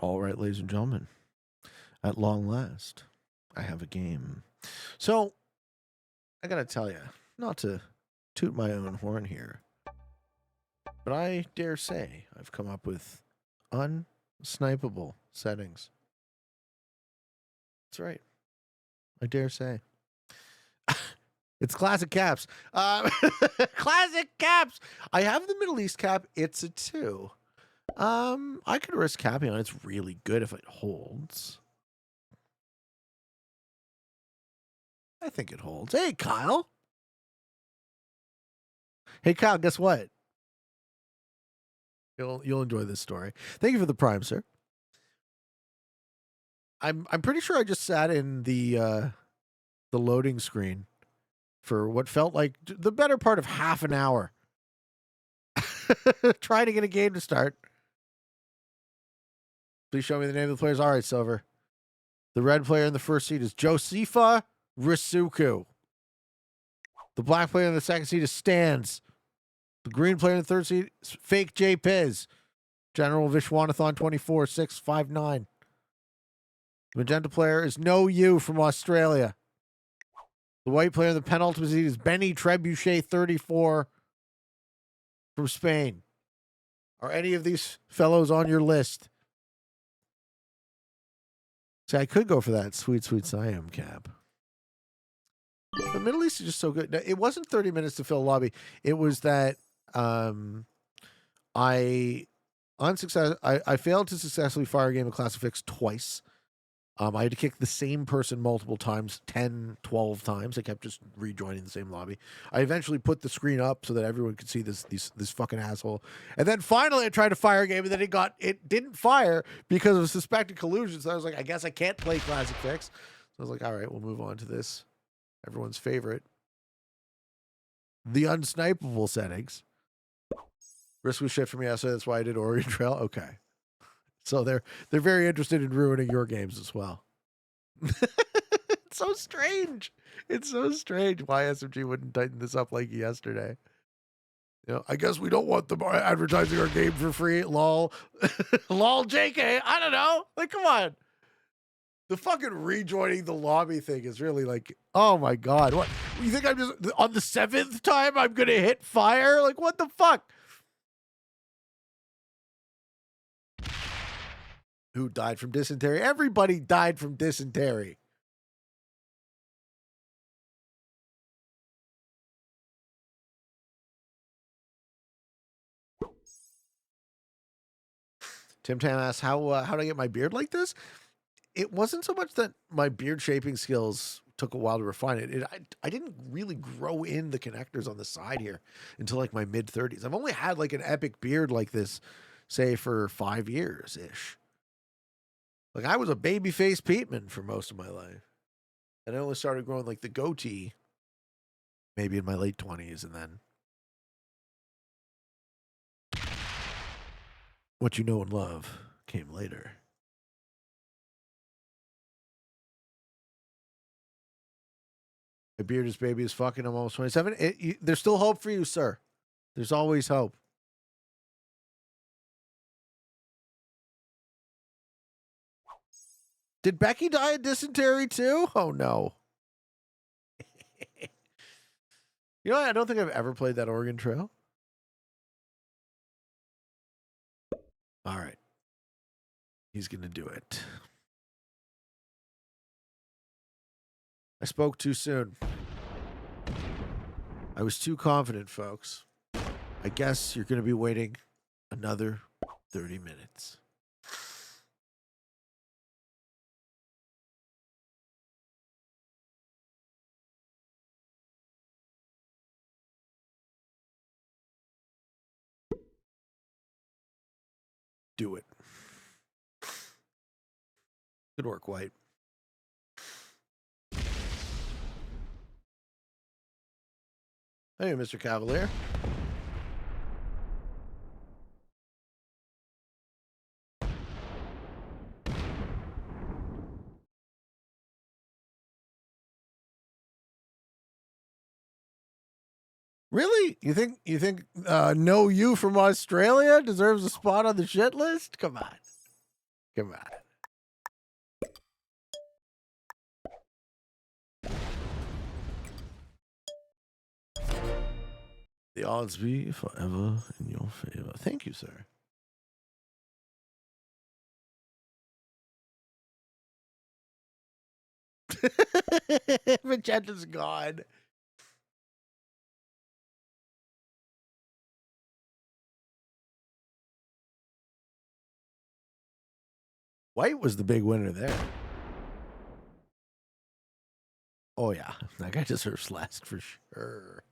All right, ladies and gentlemen, at long last, I have a game. So, I gotta tell you, not to toot my own horn here, but I dare say I've come up with unsnipeable settings. That's right. I dare say. It's classic caps. Classic caps. I have the Middle East cap. It's a 2. I could risk capping on. It's really good if it holds. I think it holds. Hey, Kyle. Hey, Kyle, guess what? You'll enjoy this story. Thank you for the prime, sir. I'm pretty sure I just sat in the loading screen for what felt like the better part of half an hour trying to get a game to start. Please show me the name of the players. All right, Silver. The red player in the first seat is Josifa Risuku. The black player in the second seat is Stans. The green player in the third seat is Fake J. Piz. General Vishwanathon 24659. The magenta player is No You from Australia. The white player in the penultimate seat is Benny Trebuchet 34 from Spain. Are any of these fellows on your list? See, I could go for that sweet, sweet Siam cap. The Middle East is just so good. Now, it wasn't 30 minutes to fill a lobby. It was that I failed to successfully fire a game of Classic Fix twice. I had to kick the same person multiple times, 10, 12 times. I kept just rejoining the same lobby. I eventually put the screen up so that everyone could see this fucking asshole. And then finally I tried to fire a game, and then it didn't fire because of suspected collusion. So I was like, I guess I can't play Classic Fix. So I was like, all right, we'll move on to this. Everyone's favorite. The unsnipeable settings. Risk was shit for me. I said that's why I did Oregon Trail. Okay. So they're very interested in ruining your games as well. It's so strange. It's so strange why SMG wouldn't tighten this up like yesterday. You know, I guess we don't want them advertising our game for free. Lol. Lol JK. I don't know. Like, come on. The fucking rejoining the lobby thing is really like, oh my God. What? You think I'm just on the 7th time I'm going to hit fire? Like, what the fuck? Who died from dysentery? Everybody died from dysentery. Tim Tam asks, how do I get my beard like this? It wasn't so much that my beard shaping skills took a while to refine it. I didn't really grow in the connectors on the side here until like my mid-30s. I've only had like an epic beard like this, say, for 5 years-ish. Like, I was a babyface Peteman for most of my life. And I only started growing, like, the goatee maybe in my late 20s, and then what you know and love came later. My beard is baby as fucking. I'm almost 27. There's still hope for you, sir. There's always hope. Did Becky die of dysentery too? Oh, no. You know what? I don't think I've ever played that Oregon Trail. All right. He's going to do it. I spoke too soon. I was too confident, folks. I guess you're going to be waiting another 30 minutes. Do it. Good work, White. Hey, Mr. Cavalier. Really? You think No You from Australia deserves a spot on the shit list? Come on. Come on. The odds be forever in your favor. Thank you, sir. Magenta's gone. White was the big winner there. Oh, yeah. That guy deserves last for sure.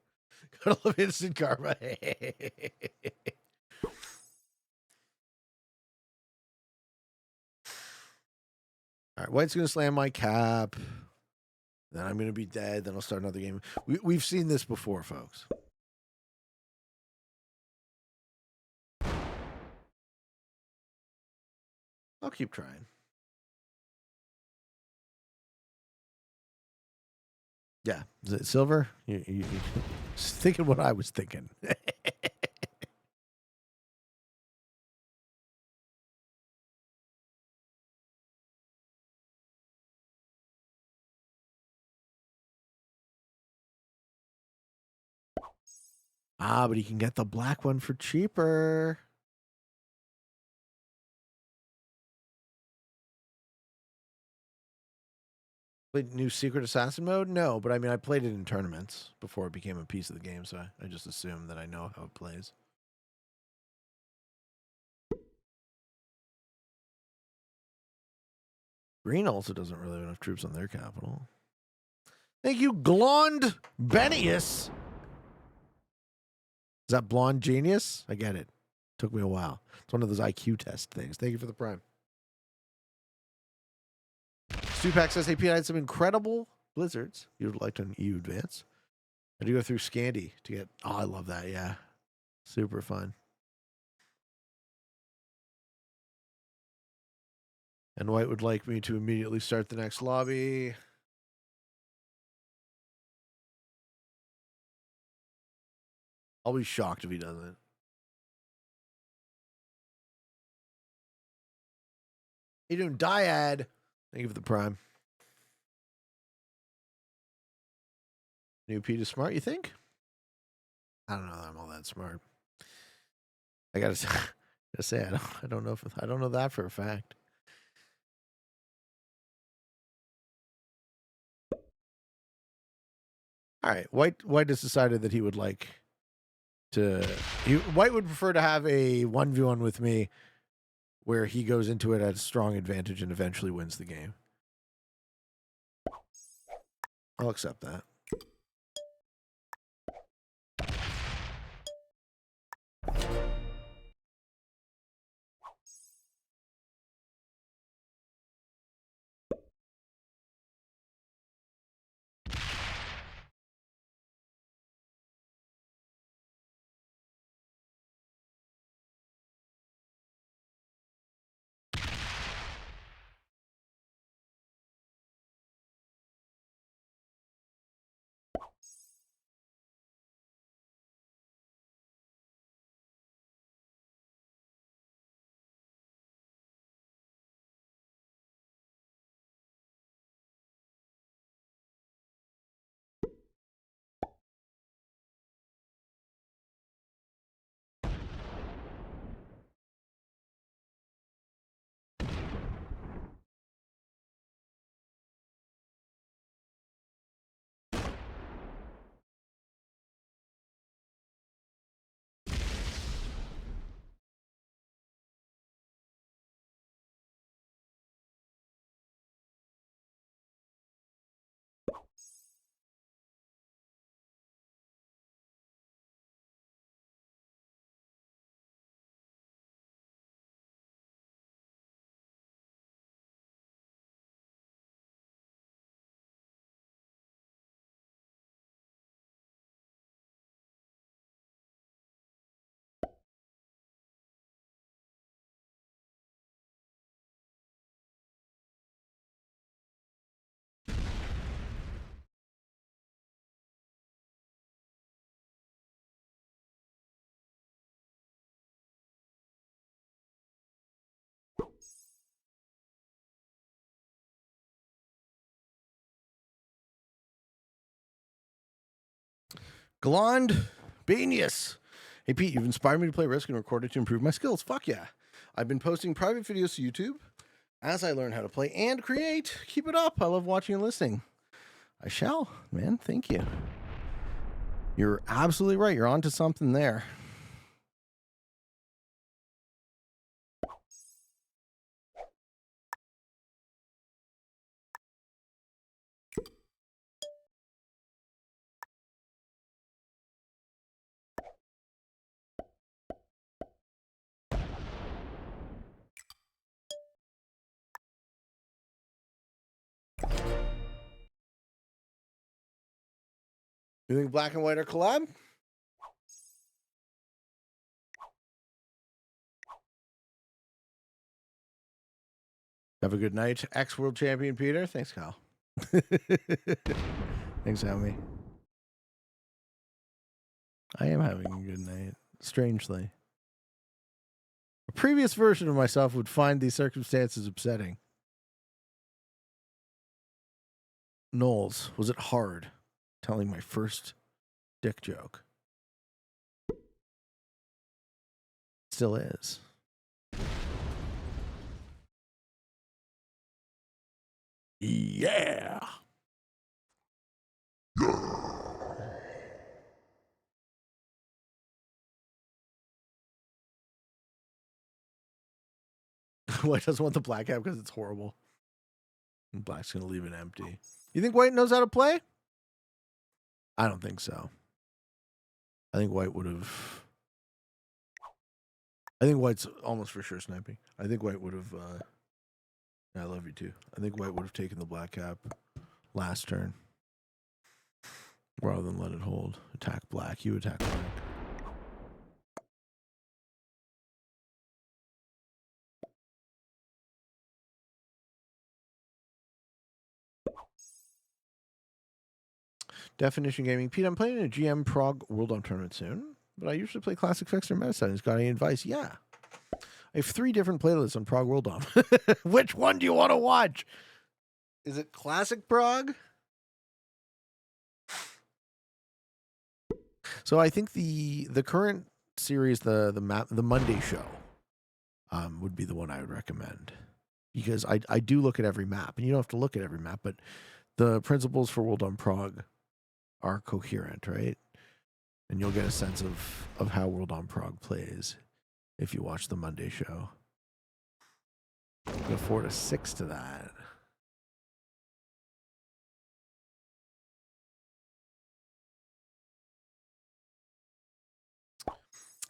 Gotta love instant karma. All right, White's going to slam my cap. Then I'm going to be dead. Then I'll start another game. We've seen this before, folks. I'll keep trying. Yeah. Is it silver? You thinking what I was thinking. But he can get the black one for cheaper. Played new Secret Assassin mode? No, but I mean, I played it in tournaments before it became a piece of the game, so I just assume that I know how it plays. Green also doesn't really have enough troops on their capital. Thank you, Glond Benius. Is that blonde genius? I get it. Took me a while. It's one of those IQ test things. Thank you for the prime. Stupak says, hey, Pete, I had some incredible blizzards you would like to EU advance. I do go through Scandi to get... Oh, I love that, yeah. Super fun. And White would like me to immediately start the next lobby. I'll be shocked if he doesn't. You doing Dyad? Thank you for the prime. New Pete is smart, you think? I don't know that I'm all that smart. I gotta say, I don't know that for a fact. All right, White has decided that he would like to. White would prefer to have a 1v1 with me, where he goes into it at a strong advantage and eventually wins the game. I'll accept that. Galond Banius. Hey, Pete, you've inspired me to play Risk and record it to improve my skills. Fuck yeah. I've been posting private videos to YouTube as I learn how to play and create. Keep it up. I love watching and listening. I shall, man. Thank you. You're absolutely right. You're onto something there. You think black and white are collab? Have a good night, ex-world champion Peter. Thanks, Kyle. Thanks, Amy. I am having a good night, strangely. A previous version of myself would find these circumstances upsetting. Knowles, was it hard telling my first dick joke? Still is. Yeah. White doesn't want the black cap because it's horrible. And black's going to leave it empty. You think White knows how to play? I don't think so. I think White would have... I think White's almost for sure sniping. I think White would have... I love you too. I think White would have taken the black cap last turn. Rather than let it hold. Attack black. You attack black. Definition Gaming. Pete, I'm playing in a GM Prague World Dom tournament soon, but I usually play Classic Fixer Meta Settings. Got any advice? Yeah. I have 3 different playlists on Prague World Dom. Which one do you want to watch? Is it Classic Prague? So I think the current series, the Monday show, would be the one I would recommend, because I do look at every map, and you don't have to look at every map, but the principles for World Dom Prague are coherent, right? And you'll get a sense of how World Dom Prague plays if you watch the Monday show. Go 4 to 6 to that.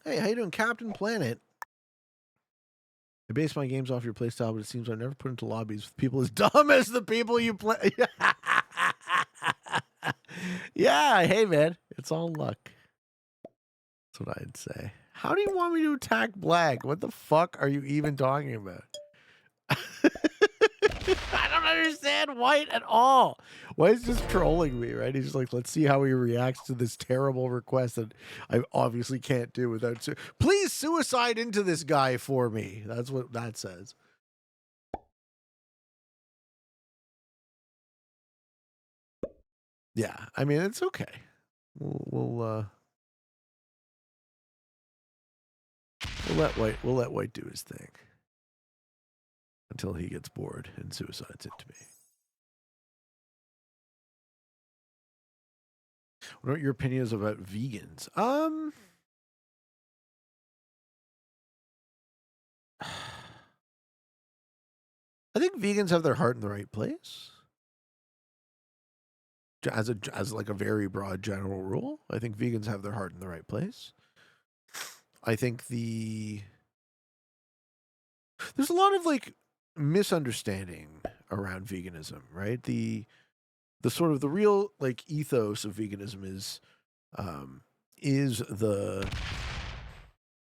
Hey, how you doing, Captain Planet? I base my games off your playstyle, but it seems I've never put into lobbies with people as dumb as the people you play. Yeah, hey man, it's all luck. That's what I'd say. How do you want me to attack black? What the fuck are you even talking about? I don't understand White at all. White's just trolling me, right? He's just like, let's see how he reacts to this terrible request that I obviously can't do without... Please suicide into this guy for me. That's what that says. Yeah, I mean, it's okay. We'll let White do his thing until he gets bored and suicides into me. What are your opinions about vegans? I think vegans have their heart in the right place. As like a very broad general rule, I think vegans have their heart in the right place. I think there's a lot of like misunderstanding around veganism, right? The sort of the real like ethos of veganism is the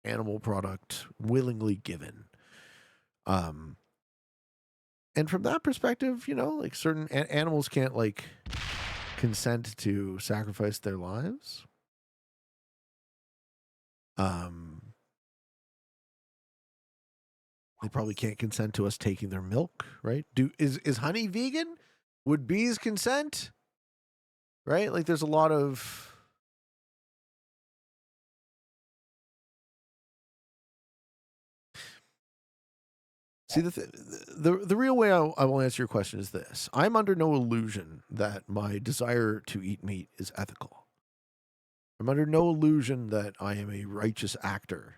animal product willingly given. And from that perspective, you know, like certain animals can't like consent to sacrifice their lives. They probably can't consent to us taking their milk, right? Is honey vegan? Would bees consent? Right? Like there's a lot of See, the real way I will answer your question is this: I'm under no illusion that my desire to eat meat is ethical. I'm under no illusion that I am a righteous actor.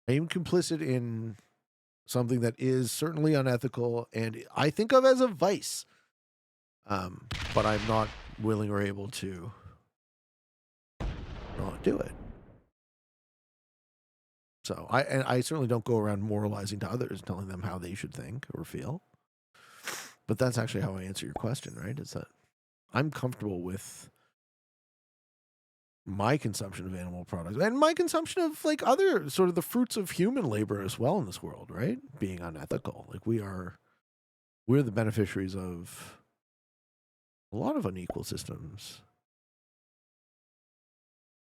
I am complicit in something that is certainly unethical and I think of as a vice. But I'm not willing or able to not do it. So I certainly don't go around moralizing to others, telling them how they should think or feel. But that's actually how I answer your question, right? Is that I'm comfortable with my consumption of animal products and my consumption of like other sort of the fruits of human labor as well in this world, right? Being unethical. Like we're the beneficiaries of a lot of unequal systems.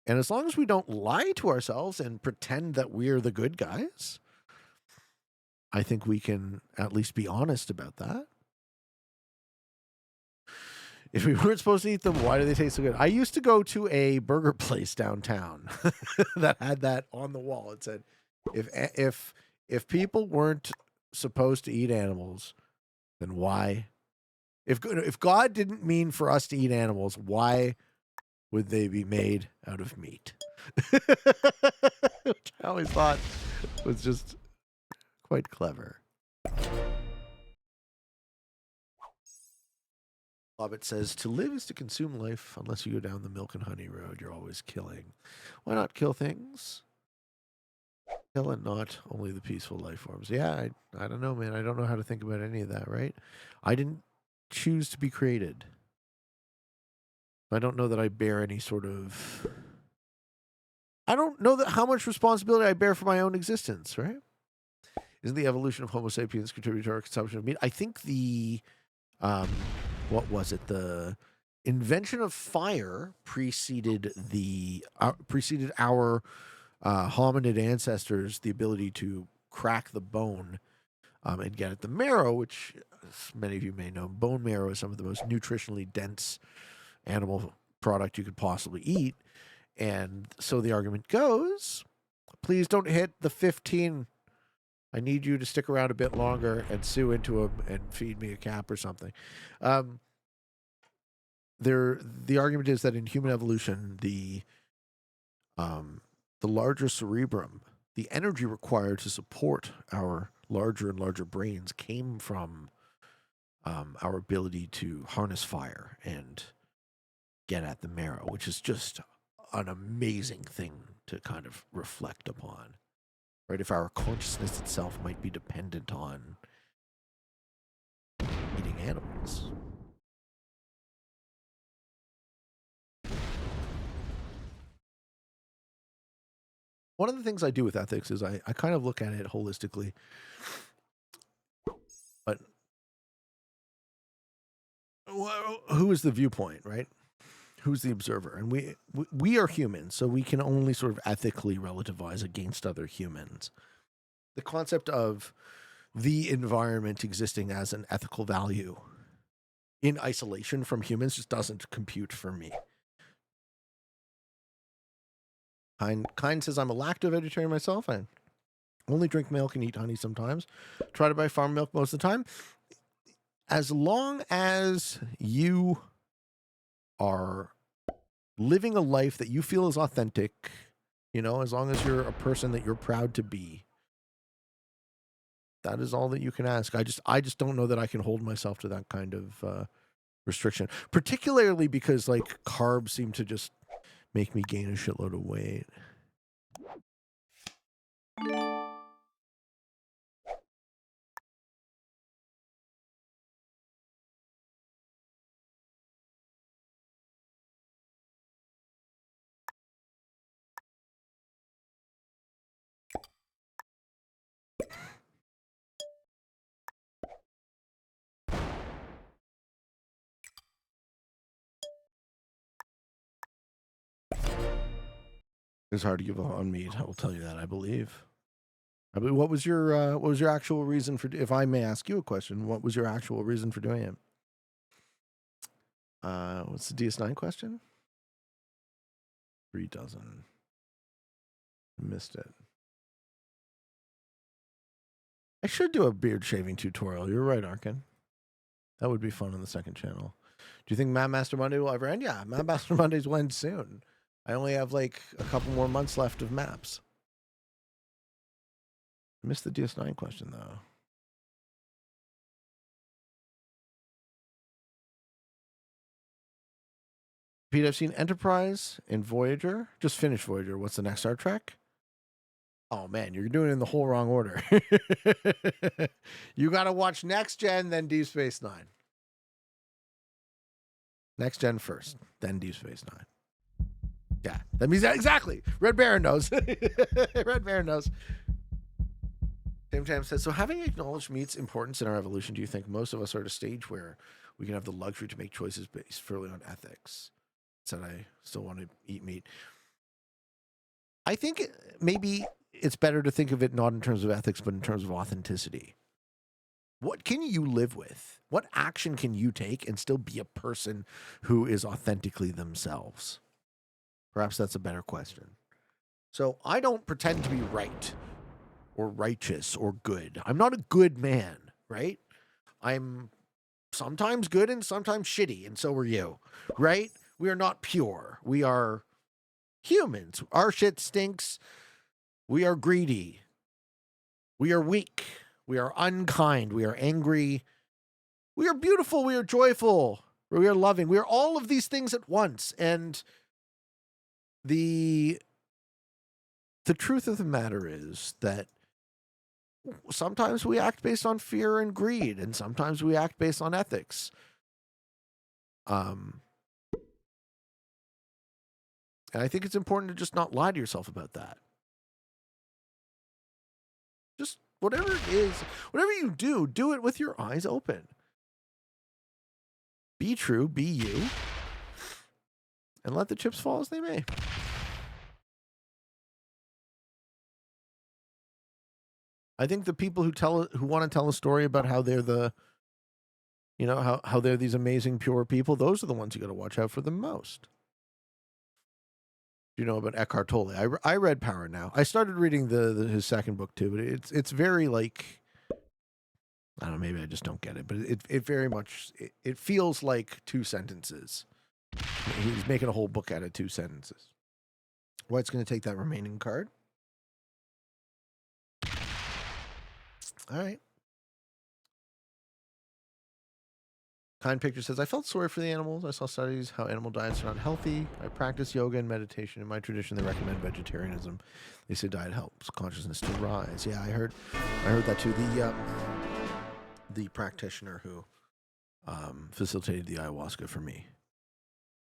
And as long as we don't lie to ourselves and pretend that we're the good guys, I think we can at least be honest about that. If we weren't supposed to eat them, why do they taste so good? I used to go to a burger place downtown that had that on the wall. It said, if people weren't supposed to eat animals, then why? If God didn't mean for us to eat animals, why would they be made out of meat? Which I always thought was just quite clever. Hobbit says, to live is to consume life. Unless you go down the milk and honey road, you're always killing. Why not kill things? Kill and not only the peaceful life forms. Yeah, I don't know, man. I don't know how to think about any of that, right? I didn't choose to be created. I don't know that I bear any sort of... I don't know that how much responsibility I bear for my own existence, right? Isn't the evolution of Homo sapiens contributing to our consumption of meat? I think the... what was it? The invention of fire preceded our hominid ancestors the ability to crack the bone and get at the marrow, which, as many of you may know, bone marrow is some of the most nutritionally dense animal product you could possibly eat. And so the argument goes, please don't hit the 15. I need you to stick around a bit longer and sue into him and feed me a cap or something. The argument is that in human evolution, the larger cerebrum, the energy required to support our larger and larger brains came from our ability to harness fire and get at the marrow, which is just an amazing thing to kind of reflect upon. Right? If our consciousness itself might be dependent on eating animals. One of the things I do with ethics is I kind of look at it holistically. But who is the viewpoint, right? Who's the observer? And we are humans, so we can only sort of ethically relativize against other humans. The concept of the environment existing as an ethical value in isolation from humans just doesn't compute for me. Kind says, I'm a lacto-vegetarian myself. I only drink milk and eat honey sometimes. Try to buy farm milk most of the time. As long as you are living a life that you feel is authentic, as long as you're a person that you're proud to be, that is all that you can ask. I just don't know that I can hold myself to that kind of restriction, particularly because like carbs seem to just make me gain a shitload of weight. It's hard to give up on meat. I will tell you that. I believe. What was your actual reason for? If I may ask you a question, what was your actual reason for doing it? What's the DS9 question? 3 dozen. Missed it. I should do a beard shaving tutorial. You're right, Arkin. That would be fun on the second channel. Do you think Map Master Monday will ever end? Yeah, Map Master Mondays will end soon. I only have like a couple more months left of maps. I missed the DS9 question though. Pete, I've seen Enterprise and Voyager. Just finished Voyager. What's the next Star Trek? Oh man, you're doing it in the whole wrong order. You got to watch Next Gen, then Deep Space Nine. Next Gen first, then Deep Space Nine. Yeah, that means that exactly. Red Baron knows. Red Baron knows. Tim Tam says, so having acknowledged meat's importance in our evolution, do you think most of us are at a stage where we can have the luxury to make choices based purely on ethics? Said I still want to eat meat. I think maybe it's better to think of it not in terms of ethics, but in terms of authenticity. What can you live with? What action can you take and still be a person who is authentically themselves? Perhaps that's a better question. So I don't pretend to be right or righteous or good. I'm not a good man, right? I'm sometimes good and sometimes shitty, and so are you, right? We are not pure. We are humans. Our shit stinks. We are greedy. We are weak. We are unkind. We are angry. We are beautiful. We are joyful. We are loving. We are all of these things at once. And the truth of the matter is that sometimes we act based on fear and greed, and sometimes we act based on ethics. And I think it's important to just not lie to yourself about that. Just whatever it is, whatever you do it with your eyes open. Be true, be you, and let the chips fall as they may. I think the people who want to tell a story about how they're how they're these amazing pure people, those are the ones you got to watch out for the most. You know about Eckhart Tolle. I read Power Now. I started reading his second book too, but it's very like, I don't know, maybe I just don't get it, but it very much it feels like two sentences. He's making a whole book out of two sentences. White's going to take that remaining card. All right. Kind Picture says, I felt sorry for the animals. I saw studies how animal diets are not healthy. I practice yoga and meditation. In my tradition, they recommend vegetarianism. They say diet helps consciousness to rise. Yeah, I heard that too. The practitioner who facilitated the ayahuasca for me.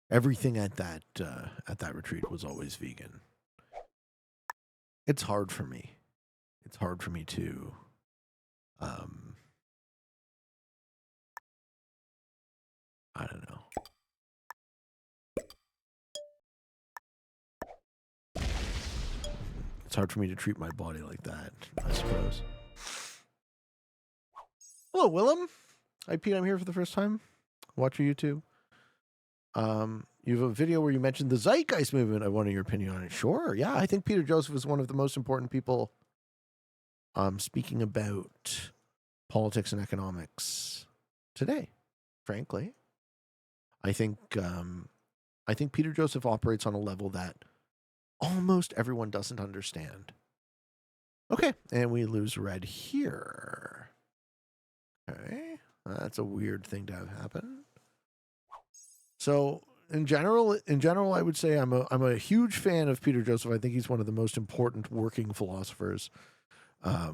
Everything at that retreat was always vegan. It's hard for me. It's hard for me to I don't know. It's hard for me to treat my body like that, I suppose. Hello, Willem. Hi, Pete. I'm here for the first time. Watch your YouTube. You have a video where you mentioned the Zeitgeist movement. I wanted your opinion on it. Sure. Yeah, I think Peter Joseph is one of the most important people speaking about politics and economics today, frankly. I think Peter Joseph operates on a level that almost everyone doesn't understand. Okay, and we lose red here. Okay, that's a weird thing to have happen. So in general, I would say I'm a huge fan of Peter Joseph. I think he's one of the most important working philosophers. I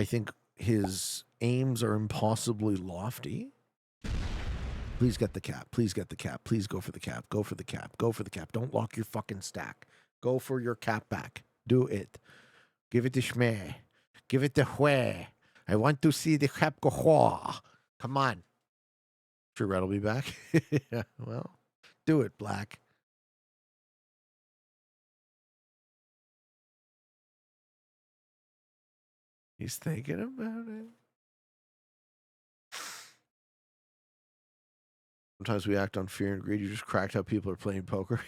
think his aims are impossibly lofty. Please get the cap. Please get the cap. Please go for the cap. Go for the cap. Go for the cap. Don't lock your fucking stack. Go for your cap back. Do it. Give it the schmeh. Give it the wheh. I want to see the cap go whah. Come on. Sure, Red will be back. Yeah, well, do it, Black. He's thinking about it. Sometimes we act on fear and greed. You just cracked how people are playing poker.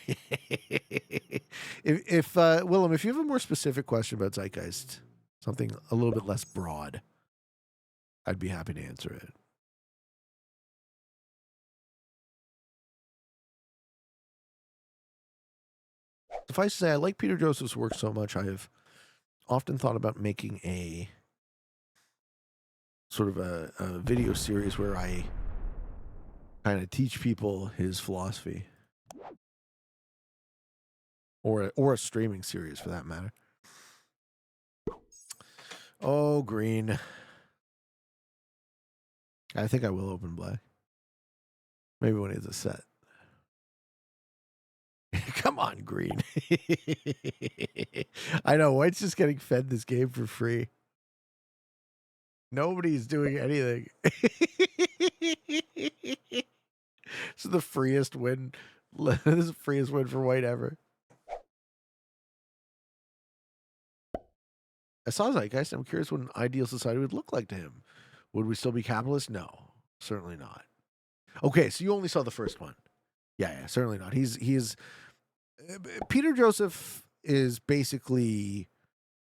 if Willem, if you have a more specific question about Zeitgeist, Something a little bit less broad. I'd be happy to answer it. Suffice to say, I like Peter Joseph's work so much, I have often thought about making a sort of a video series where I kind of teach people his philosophy. Or a streaming series for that matter. Oh, green. I think I will open black. Maybe when it's a set. Come on, green. I know, white's just getting fed this game for free. Nobody's doing anything. This is the freest win. This is the freest win for white ever. I saw Zeitgeist. I'm curious what an ideal society would look like to him. Would we still be capitalist? No, certainly not. Okay, so you only saw the first one. Yeah, certainly not. He is Peter Joseph is basically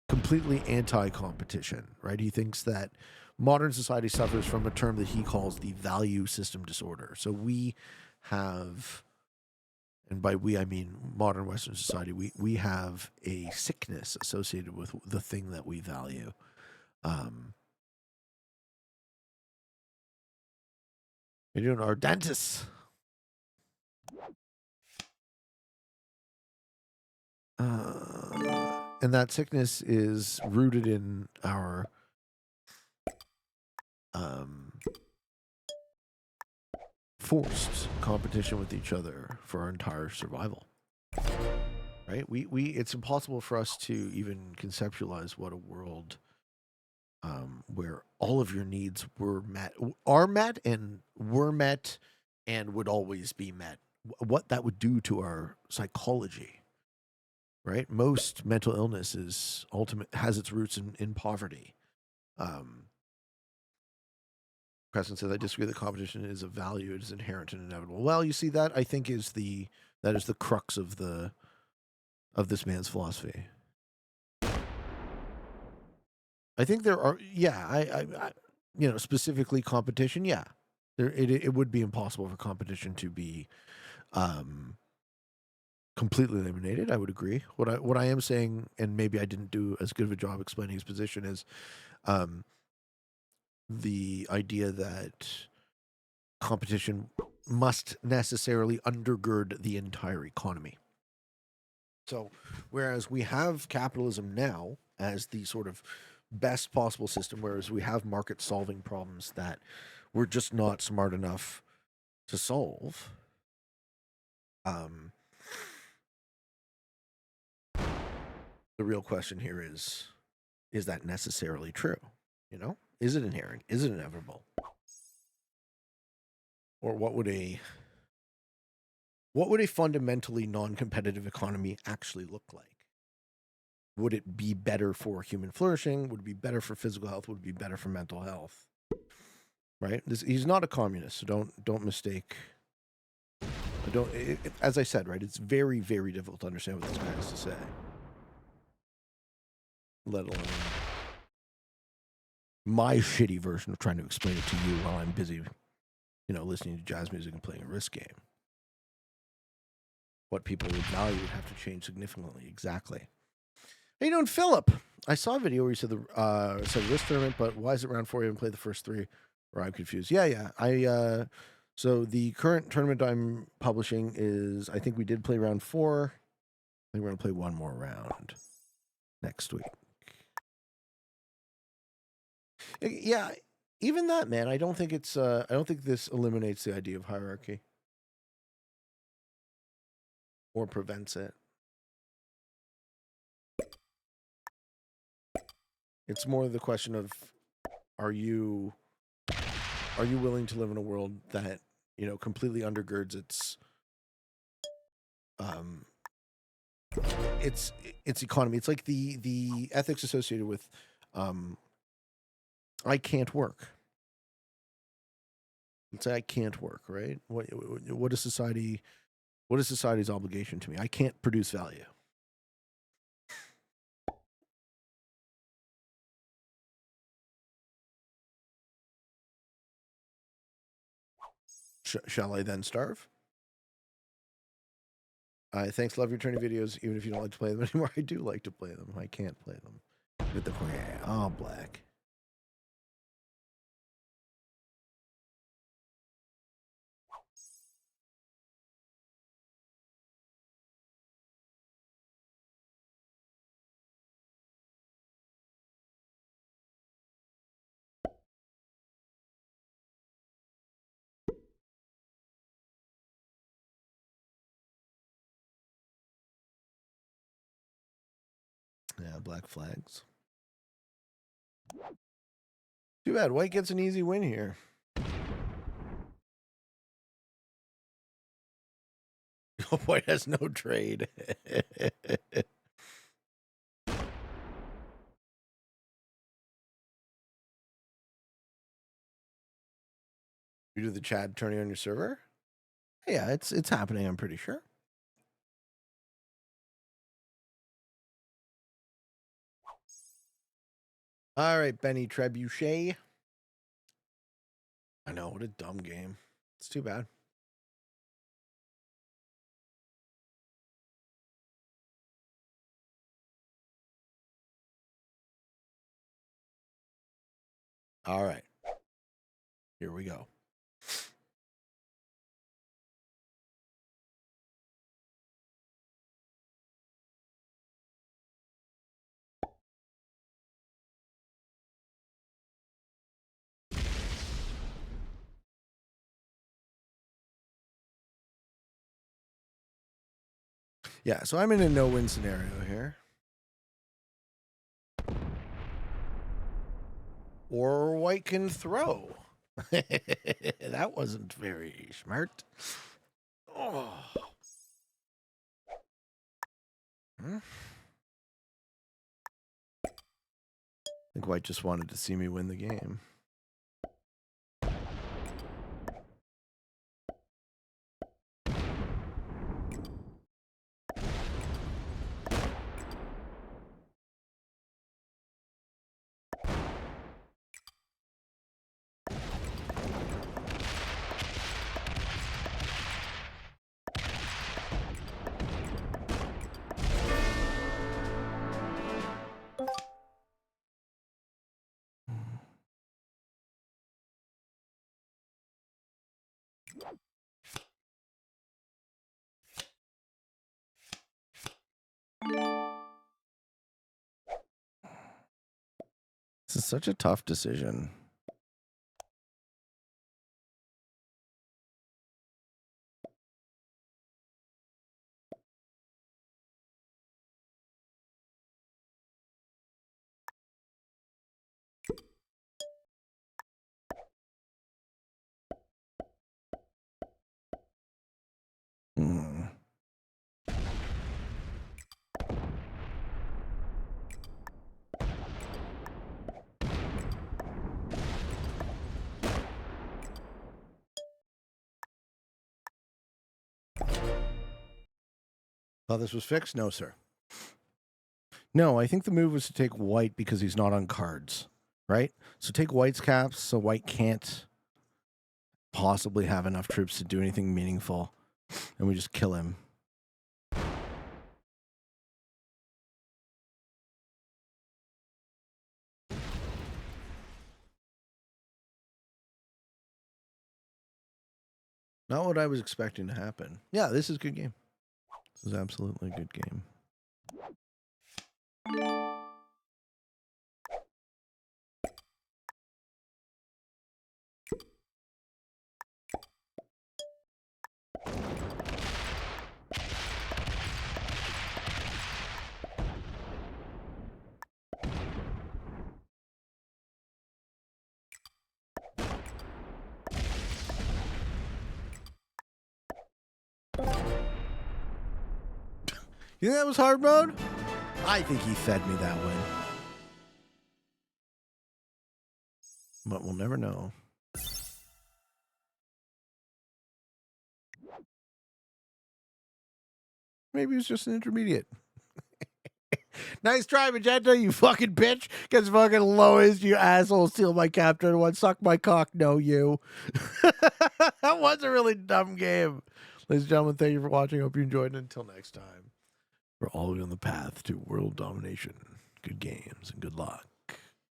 completely anti-competition, right? He thinks that modern society suffers from a term that he calls the value system disorder. So we have, and by we I mean modern Western society, we have a sickness associated with the thing that we value. You're doing our dentist. And that sickness is rooted in our forced competition with each other for our entire survival. Right? We it's impossible for us to even conceptualize what a world where all of your needs are met, and were met, and would always be met. What that would do to our psychology. Right? Most mental illness has its roots in poverty. Preston says, I disagree that competition is a value, it is inherent and inevitable. Well, you see, that I think is the crux of this man's philosophy. I think there are, yeah, I specifically competition, yeah. It would be impossible for competition to be completely eliminated. I would agree. What I am saying, and maybe I didn't do as good of a job explaining his position, is the idea that competition must necessarily undergird the entire economy. So, whereas we have capitalism now as the sort of best possible system, whereas we have market solving problems that we're just not smart enough to solve. The real question here is that necessarily true? Is it inherent? Is it inevitable? Or what would a fundamentally non-competitive economy actually look like? Would it be better for human flourishing? Would it be better for physical health? Would it be better for mental health? Right? He's not a communist, so don't mistake. As I said, right? It's very, very difficult to understand what this guy has to say. Let alone my shitty version of trying to explain it to you while I'm busy, listening to jazz music and playing a Risk game. What people would value would have to change significantly. Exactly. How you doing, Philip? I saw a video where you said said Risk tournament, but why is it round 4? You haven't played the first 3, or I'm confused. Yeah. So the current tournament I'm publishing is, I think we did play round 4. I think we're gonna play one more round next week. Yeah, even that, man. I don't think it's. I don't think this eliminates the idea of hierarchy or prevents it. It's more the question of, are you willing to live in a world that completely undergirds its economy? It's like the ethics associated with I can't work. Let's say I can't work, right? What is society? What is society's obligation to me? I can't produce value. Shall I then starve? Thanks, love your tourney videos, even if you don't like to play them anymore. I do like to play them. I can't play them. With the all black. Yeah, black flags. Too bad. White gets an easy win here. White has no trade. You do the Chad tourney on your server? Yeah, it's happening, I'm pretty sure. All right, Benny Trebuchet. I know, what a dumb game. It's too bad. All right. Here we go. Yeah, so I'm in a no-win scenario here. Or White can throw. That wasn't very smart. Oh. I think White just wanted to see me win the game. This is such a tough decision. Hmm. Thought this was fixed? No, sir. No, I think the move was to take White because he's not on cards, right? So take White's caps so White can't possibly have enough troops to do anything meaningful, and we just kill him. Not what I was expecting to happen. Yeah, this is a good game. This is absolutely a good game. You think that was hard mode? I think he fed me that win. But we'll never know. Maybe it was just an intermediate. Nice try, Magenta, you fucking bitch. Gets fucking lowest, you asshole. Steal my captain one. Suck my cock, no you. That was a really dumb game. Ladies and gentlemen, thank you for watching. Hope you enjoyed it. Until next time, we're all on the path to world domination. Good games and good luck.